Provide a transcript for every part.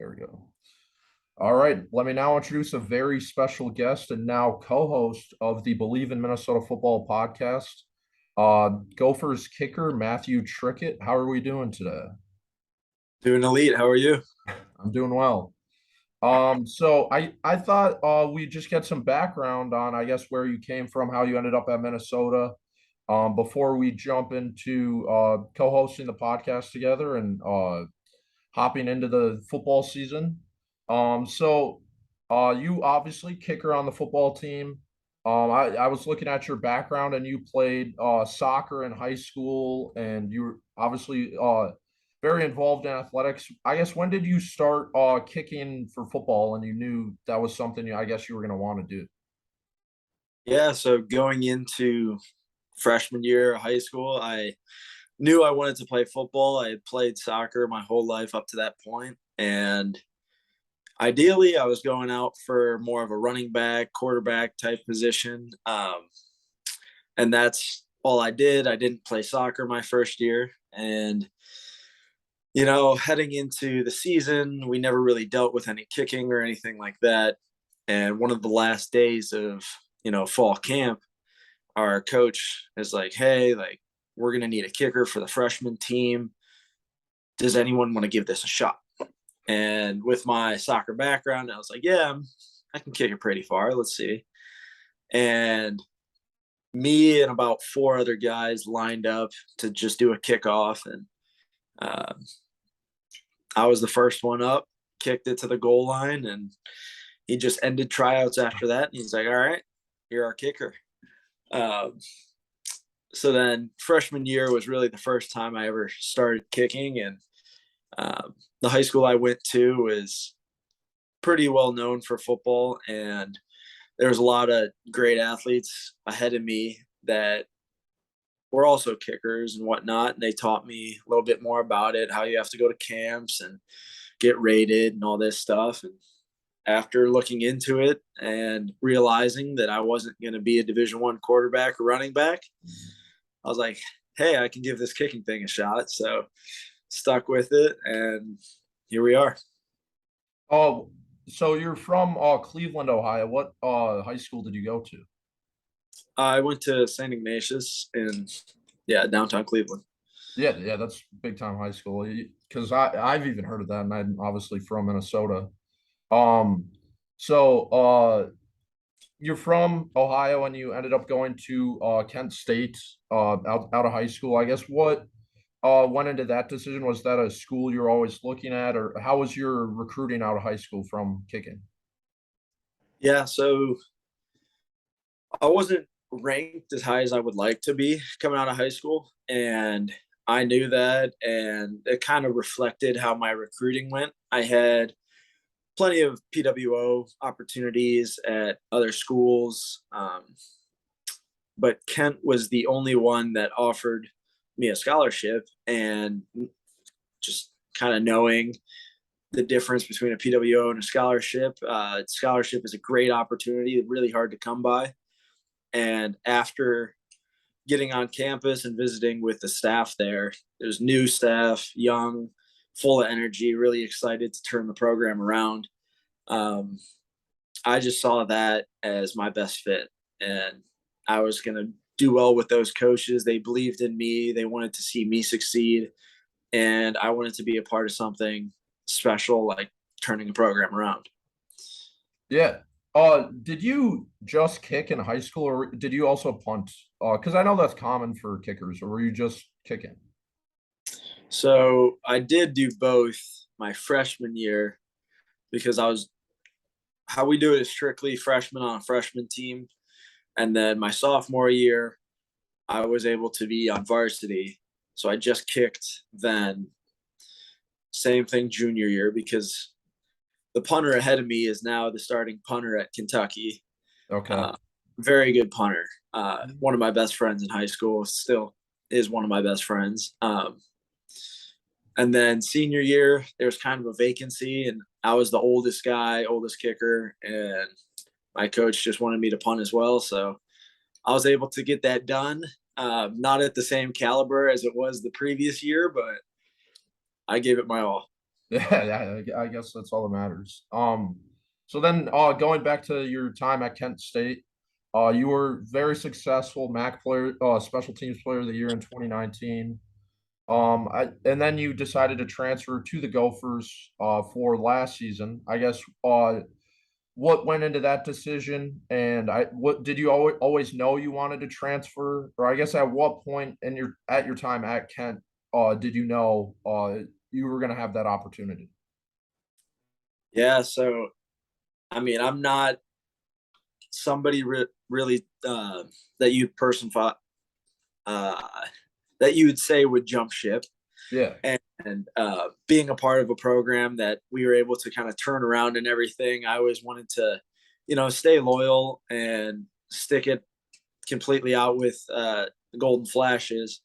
There we go. All right. Let me now introduce a very special guest and now co-host of the Believe in Minnesota Football podcast, Gophers kicker Matthew Trickett. How are we doing today? Doing elite. How are you? I'm doing well. So I thought we'd just get some background on, I guess, where you came from, how you ended up at Minnesota, before we jump into co-hosting the podcast together and hopping into the football season. You obviously kicker on the football team. I was looking at your background and you played soccer in high school and you were obviously very involved in athletics. I guess when did you start kicking for football and you knew that was something I guess you were going to want to do? Yeah, so going into freshman year of high school, I knew I wanted to play football. I had played soccer my whole life up to that point, and ideally, I was going out for more of a running back, quarterback type position, and that's all I did. I didn't play soccer my first year, and heading into the season, we never really dealt with any kicking or anything like that. And one of the last days of fall camp, our coach is like, "Hey, like we're gonna need a kicker for the freshman team. Does anyone want to give this a shot?" And with my soccer background, I was like, "Yeah, I can kick it pretty far. Let's see." And me and about four other guys lined up to just do a kickoff, and uh, I was the first one up, kicked it to the goal line, and he just ended tryouts after that. And he's like, "All right, you're our kicker." Um, so then freshman year was really the first time I ever started kicking, and the high school I went to is pretty well known for football, and there was a lot of great athletes ahead of me that were also kickers and whatnot, and they taught me a little bit more about it, how you have to go to camps and get rated and all this stuff. And after looking into it and realizing that I wasn't going to be a Division I quarterback or running back, I was like, "Hey, I can give this kicking thing a shot." So stuck with it, and here we are. Oh, so you're from Cleveland, Ohio. What high school did you go to? I went to St. Ignatius in, yeah, downtown Cleveland. Yeah, that's big time high school. Because I've even heard of that, and I'm obviously from Minnesota. Um, so you're from Ohio, and you ended up going to Kent State out of high school. I guess what went into that decision? Was that a school you're always looking at, or how was your recruiting out of high school from kicking? Yeah, so I wasn't ranked as high as I would like to be coming out of high school, and I knew that, and it kind of reflected how my recruiting went. I had plenty of PWO opportunities at other schools, but Kent was the only one that offered me a scholarship, and just kind of knowing the difference between a PWO and a scholarship. Scholarship is a great opportunity, really hard to come by. And after getting on campus and visiting with the staff there's new staff, young, full of energy, really excited to turn the program around. Um, I just saw that as my best fit, and I was going to do well with those coaches. They believed in me. They wanted to see me succeed, and I wanted to be a part of something special, like turning a program around. Yeah. Did you just kick in high school, or did you also punt? Because I know that's common for kickers, or were you just kicking? So I did do both my freshman year because I was how we do it is strictly freshman on a freshman team. And then my sophomore year, I was able to be on varsity. So I just kicked then. Same thing junior year because the punter ahead of me is now the starting punter at Kentucky. Okay. Uh, Very good punter. One of my best friends in high school, still is one of my best friends. And then senior year, there was kind of a vacancy, and I was the oldest guy, oldest kicker, and my coach just wanted me to punt as well. So I was able to get that done. Not at the same caliber as it was the previous year, but I gave it my all. Yeah, I guess that's all that matters. So then going back to your time at Kent State, you were very successful MAC player, special teams player of the year in 2019. And then you decided to transfer to the Gophers for last season. I guess what went into that decision, and what did you always know you wanted to transfer, or I guess at what point in your time at Kent did you know you were going to have that opportunity? Yeah, so I mean, I'm not somebody really that you'd uh, that you would say would jump ship. Yeah, And being a part of a program that we were able to kind of turn around and everything, I always wanted to, stay loyal and stick it completely out with the Golden Flashes.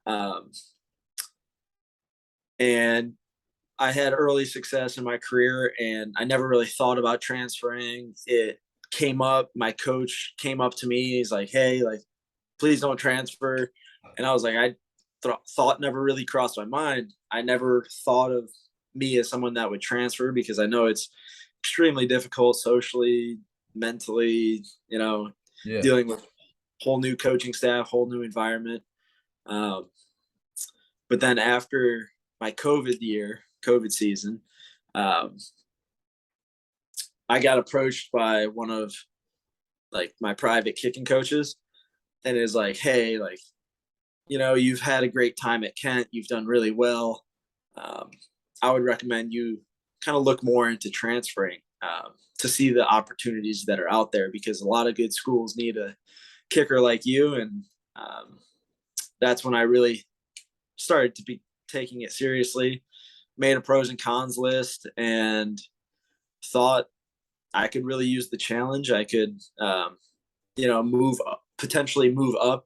Um, and I had early success in my career, and I never really thought about transferring. It came up. My coach came up to me. He's like, "Hey, like, please don't transfer." And I was like, thought never really crossed my mind. I never thought of me as someone that would transfer because I know it's extremely difficult socially, mentally, yeah, dealing with whole new coaching staff, whole new environment. Um, but then after my COVID season, um, I got approached by one of like my private kicking coaches and is like, "Hey, like, you've had a great time at Kent. You've done really well. Um, I would recommend you kind of look more into transferring to see the opportunities that are out there because a lot of good schools need a kicker like you." And that's when I really started to be taking it seriously, made a pros and cons list, and thought I could really use the challenge. I could, move up, potentially move up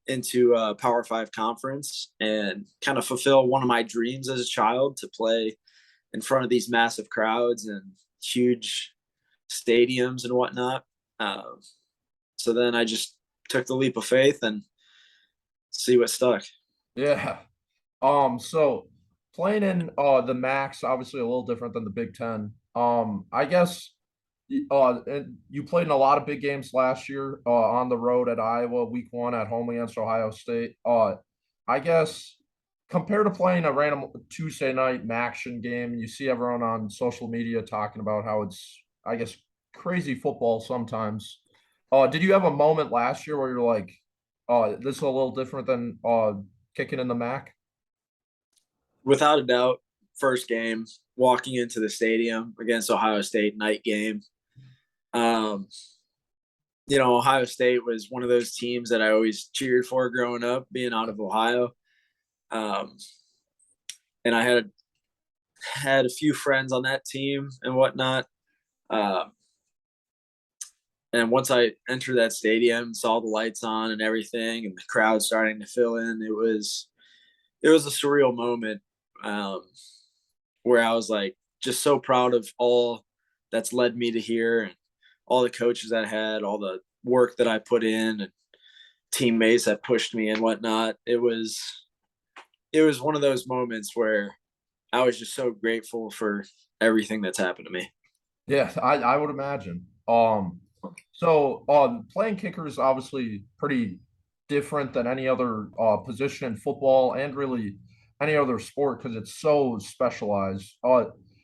into a Power Five conference and kind of fulfill one of my dreams as a child to play in front of these massive crowds and huge stadiums and whatnot. Um, so then I just took the leap of faith and see what stuck. yeah. So playing in the Max, obviously a little different than the Big Ten. I guess and you played in a lot of big games last year on the road at Iowa, week one at home against Ohio State. I guess compared to playing a random Tuesday night Maction game, you see everyone on social media talking about how it's, I guess, crazy football sometimes. Did you have a moment last year where you're like, this is a little different than kicking in the Mac? Without a doubt, first game, walking into the stadium against Ohio State, night game. Um, Ohio State was one of those teams that I always cheered for growing up, being out of Ohio. Um, and I had a few friends on that team and whatnot. Uh, and once I entered that stadium, saw the lights on and everything, and the crowd starting to fill in, it was a surreal moment um, where I was like just so proud of all that's led me to here and all the coaches that I had, all the work that I put in, and teammates that pushed me and whatnot. It was one of those moments where I was just so grateful for everything that's happened to me. Yeah, I would imagine. So playing kicker is obviously pretty different than any other position in football and really any other sport because it's so specialized.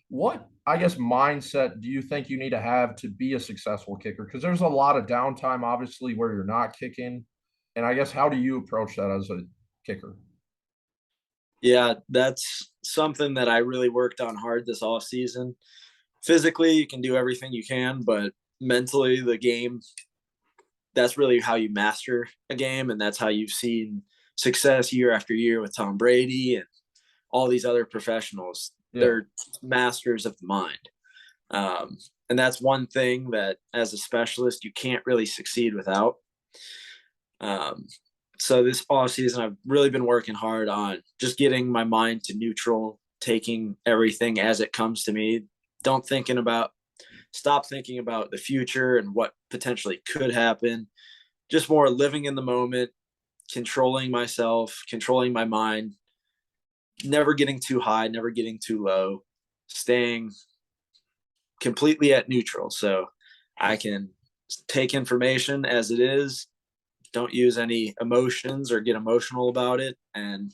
What I guess mindset do you think you need to be a successful kicker? Because there's a lot of downtime, obviously, where you're not kicking, and I guess how do you approach that as a kicker? Yeah, that's something that I really worked on hard this off season. Physically, you can do everything you can, but mentally, the game, that's really how you master a game. And that's how you've seen success year after year with Tom Brady and all these other professionals. Yeah, They're masters of the mind. Um, and that's one thing that as a specialist, you can't really succeed without. Um, so this off season, I've really been working hard on just getting my mind to neutral, taking everything as it comes to me. Don't thinking about, stop thinking about the future and what potentially could happen. Just more living in the moment, controlling myself, controlling my mind, never getting too high, never getting too low. staying completely at neutral. So I can take information as it is, don't use any emotions or get emotional about it, and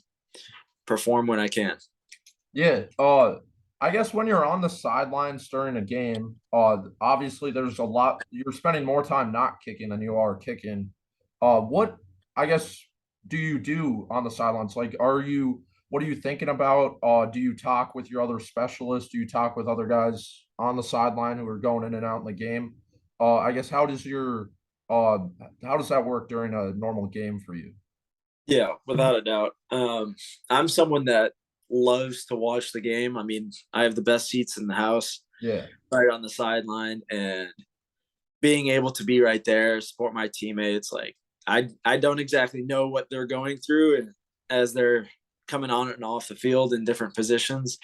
perform when I can. Yeah. I guess when you're on the sidelines during a game, obviously there's a lot, you're spending more time not kicking than you are kicking. What, I guess, do you do on the sidelines? Like, what are you thinking about? Do you talk with your other specialists? Do you talk with other guys on the sideline who are going in and out in the game? I guess, uh, how does that work during a normal game for you? Yeah, without a doubt. I'm someone that loves to watch the game. I mean, I have the best seats in the house, Yeah. right on the sideline, and being able to be right there, support my teammates. Like I don't exactly know what they're going through and as they're coming on and off the field in different positions,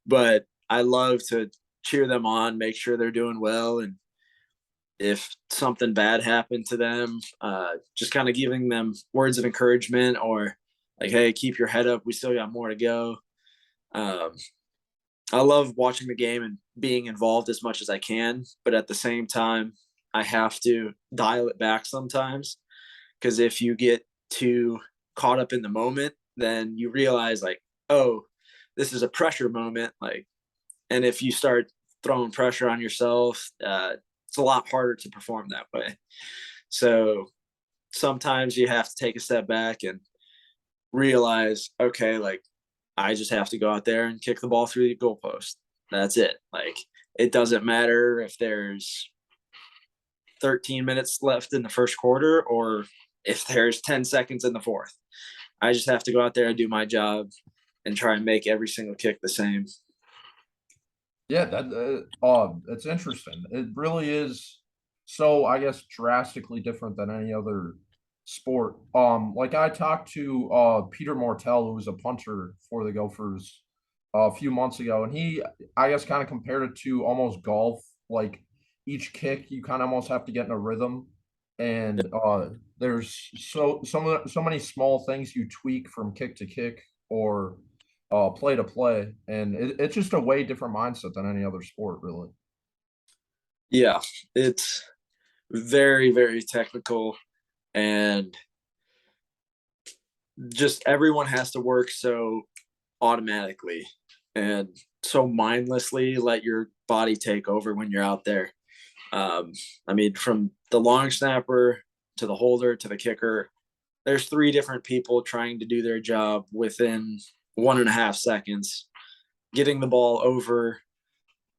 but I love to cheer them on, make sure they're doing well, and if something bad happened to them, just kind of giving them words of encouragement or like, hey, keep your head up. We still got more to go. Um, I love watching the game and being involved as much as I can, but at the same time, I have to dial it back sometimes because if you get too caught up in the moment, then you realize like, oh, this is a pressure moment. Like, and if you start throwing pressure on yourself, it's a lot harder to perform that way. So sometimes you have to take a step back and realize, okay, like I just have to go out there and kick the ball through the goalpost. That's it. Like it doesn't matter if there's 13 minutes left in the first quarter or if there's 10 seconds in the fourth. I just have to go out there and do my job and try and make every single kick the same. Yeah, it's interesting. It really is so, I guess, drastically different than any other sport. Like I talked to Peter Mortel, who was a punter for the Gophers a few months ago, and he, I guess, kind of compared it to almost golf. Like each kick, you kind of almost have to get in a rhythm, and there's so many small things you tweak from kick to kick or play to play, and it's just a way different mindset than any other sport, really. Yeah, it's very, very technical and just everyone has to work so automatically and so mindlessly let your body take over when you're out there. I mean, from the long snapper to the holder to the kicker, there's three different people trying to do their job within 1.5 seconds, getting the ball over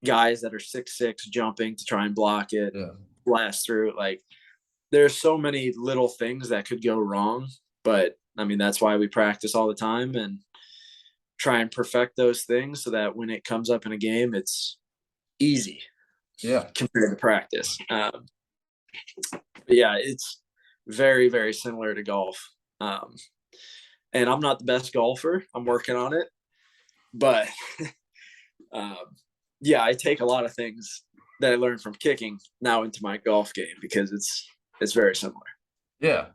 guys that are 6'6" jumping to try and block it, Yeah, blast through it. Like there's so many little things that could go wrong, but I mean that's why we practice all the time and try and perfect those things so that when it comes up in a game, it's easy yeah, compared to practice. But yeah, it's very, very similar to golf. Um, and I'm not the best golfer. I'm working on it, but um, yeah, I take a lot of things that I learned from kicking now into my golf game because it's very similar. yeah.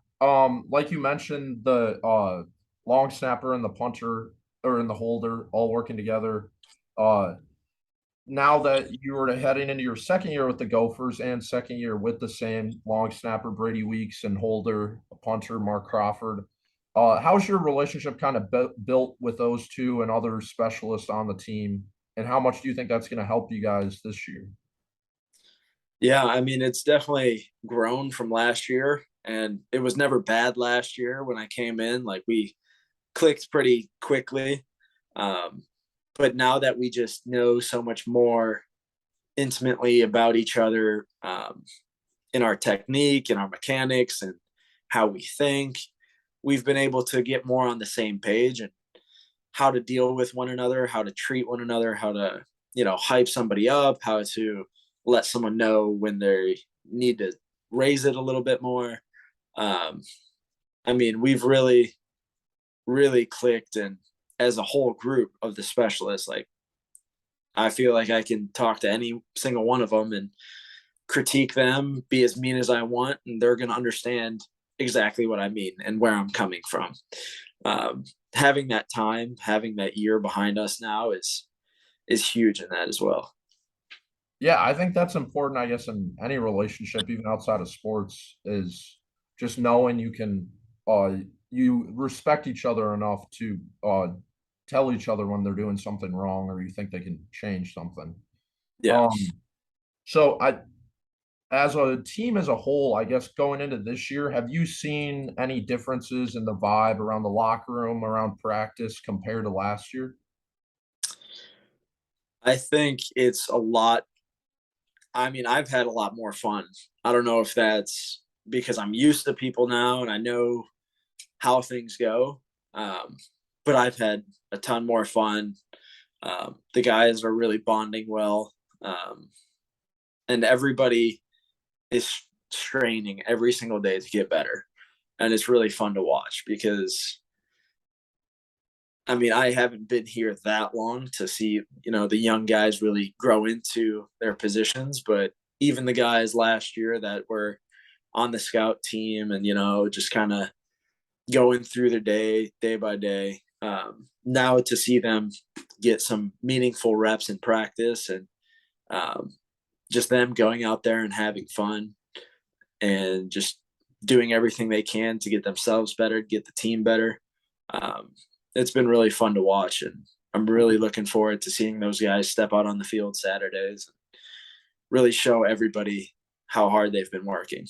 Like you mentioned, the long snapper and the punter or in the holder all working together. Uh, Now that you were heading into your second year with the Gophers and second year with the same long snapper Brady Weeks and holder punter Mark Crawford, how's your relationship kind of built with those two and other specialists on the team, and how much do you think that's going to help you guys this year? Yeah, I mean, it's definitely grown from last year, and it was never bad last year when I came in. Like we clicked pretty quickly. Um, but now that we just know so much more intimately about each other in our technique and our mechanics and how we think, we've been able to get more on the same page and how to deal with one another, how to treat one another, how to, hype somebody up, how to let someone know when they need to raise it a little bit more. Um, I mean, we've really, really clicked and as a whole group of the specialists, like I feel like I can talk to any single one of them and critique them, be as mean as I want, and they're going to understand exactly what I mean and where I'm coming from. Having that time, having that year behind us now is huge in that as well. Yeah, I think that's important, I guess, in any relationship, even outside of sports, is just knowing you can uh you respect each other enough to tell each other when they're doing something wrong or you think they can change something. Yeah. Um so I as a team as a whole, I guess going into this year, have you seen any differences in the vibe around the locker room, around practice compared to last year? I think it's a lot. I mean, I've had a lot more fun. I don't know if that's because I'm used to people now and I know how things go. Um, but I've had a ton more fun. The guys are really bonding well. Um, and everybody is straining every single day to get better. And it's really fun to watch because I mean, I haven't been here that long to see, the young guys really grow into their positions, but even the guys last year that were on the scout team and, just kind of going through their day by day. Now to see them get some meaningful reps in practice and um, just them going out there and having fun and just doing everything they can to get themselves better, get the team better. Um, it's been really fun to watch, and I'm really looking forward to seeing those guys step out on the field Saturdays and really show everybody how hard they've been working.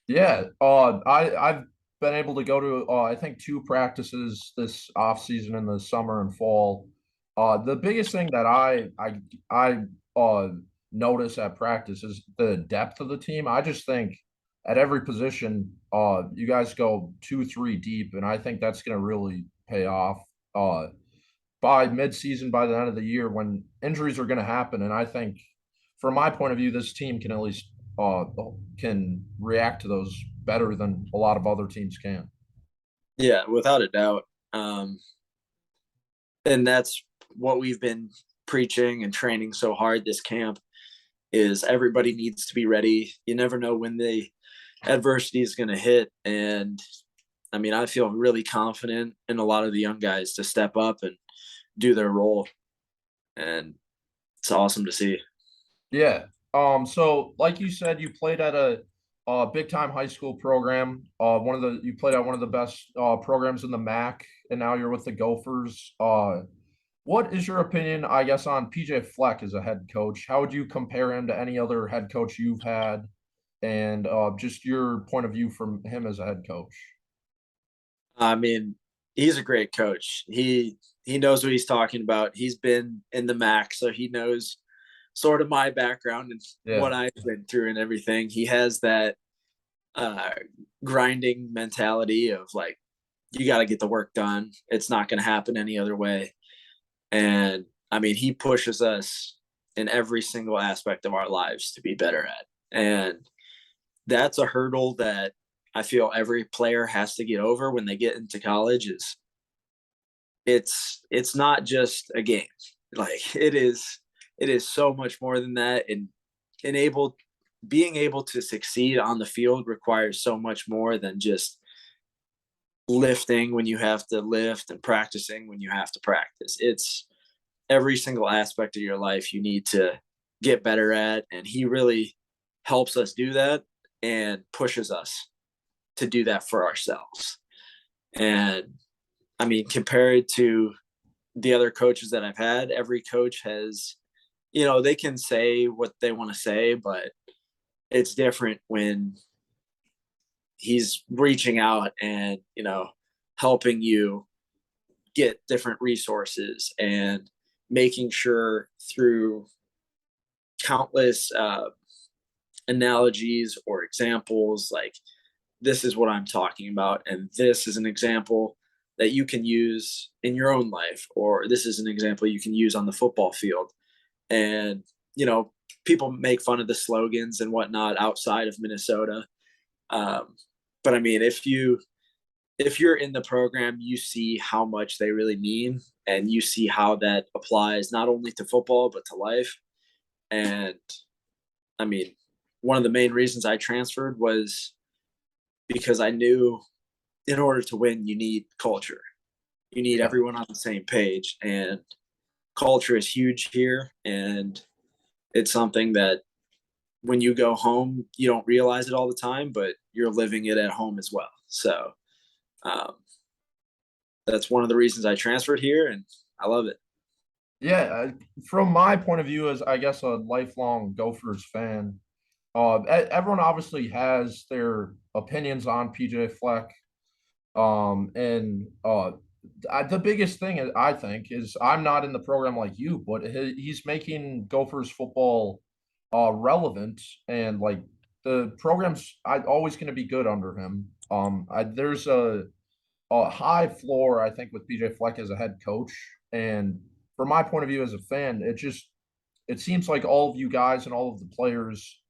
Yeah, I've been able to go to I think two practices this off season in the summer and fall. The biggest thing that I notice at practice is the depth of the team. I just think at every position, you guys go two, three deep, and I think that's going to really pay off. By midseason, by the end of the year, when injuries are going to happen, and I think, from my point of view, this team can at least uh, can react to those better than a lot of other teams can. Yeah, without a doubt. Um, and that's what we've been preaching and training so hard this camp is everybody needs to be ready. You never know when the adversity is going to hit. And I mean, I feel really confident in a lot of the young guys to step up and do their role. And it's awesome to see. Yeah. So like you said, you played at a big time high school program. You played at one of the best programs in the MAC, and now you're with the Gophers. What is your opinion, I guess, on PJ Fleck as a head coach? How would you compare him to any other head coach you've had, and just your point of view from him as a head coach? I mean, he's a great coach. He knows what he's talking about. He's been in the MAC, so he knows sort of my background and Yeah. what I've been through and everything. He has that uh, grinding mentality of like, you got to get the work done. It's not going to happen any other way. And I mean, he pushes us in every single aspect of our lives to be better at. And that's a hurdle that I feel every player has to get over when they get into college is it's not just a game. Like it is so much more than that. And enable being able to succeed on the field requires so much more than just lifting when you have to lift and practicing when you have to practice. It's every single aspect of your life you need to get better at. And he really helps us do that and pushes us to do that for ourselves. And I mean, compared to the other coaches that I've had, every coach has, they can say what they want to say, but it's different when he's reaching out and, helping you get different resources and making sure through countless analogies or examples like this is what I'm talking about and this is an example that you can use in your own life or this is an example you can use on the football field. And people make fun of the slogans and whatnot outside of Minnesota, but I mean if you're in the program, you see how much they really mean and you see how that applies not only to football, but to life. And I mean, one of the main reasons I transferred was because I knew in order to win, you need culture. You need Yeah. everyone on the same page. And culture is huge here, and it's something that when you go home, you don't realize it all the time, but you're living it at home as well. So um, that's one of the reasons I transferred here, and I love it. Yeah, from my point of view as I guess a lifelong Gophers fan, everyone obviously has their opinions on PJ Fleck. And the biggest thing I think is I'm not in the program like you, but he's making Gophers football relevant, and like the program's I always going to be good under him. There's a high floor I think with PJ Fleck as a head coach, and from my point of view as a fan, it seems like all of you guys and all of the players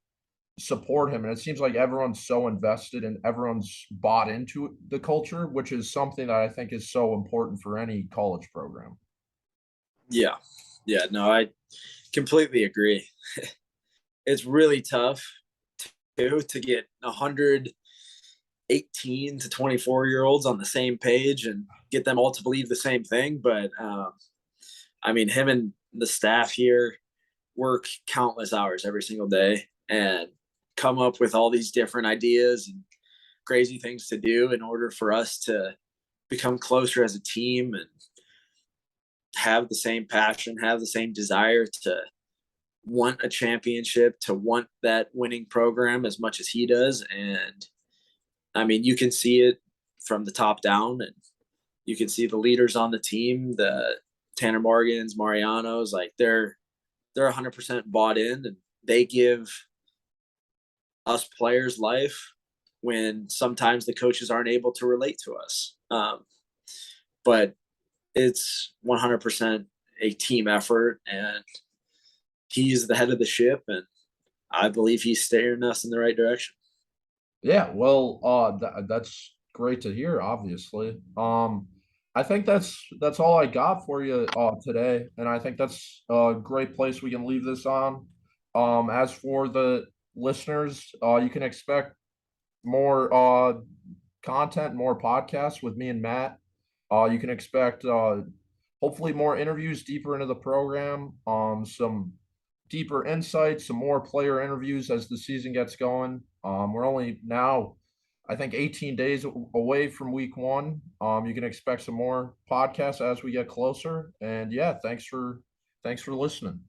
support him, and it seems like everyone's so invested and everyone's bought into the culture, which is something that I think is so important for any college program. Yeah. Yeah. No, I completely agree. It's really tough too to get 118 to 24-year-olds on the same page and get them all to believe the same thing. But I mean, him and the staff here work countless hours every single day and come up with all these different ideas and crazy things to do in order for us to become closer as a team and have the same passion, have the same desire to want a championship, to want that winning program as much as he does. And I mean, you can see it from the top down, and you can see the leaders on the team, the Tanner Morgans, Marianos, like they're 100% bought in, and they give us players life when sometimes the coaches aren't able to relate to us. But it's 100% a team effort, and he's the head of the ship, and I believe he's steering us in the right direction. Yeah, well, that's great to hear, obviously. I think that's all I got for you today, and I think that's a great place we can leave this on. As for the listeners, you can expect more content, more podcasts with me and Matt. You can expect hopefully more interviews deeper into the program, some deeper insights, some more player interviews as the season gets going. We're only now, I think, 18 days away from week one. You can expect some more podcasts as we get closer. And yeah, thanks for listening.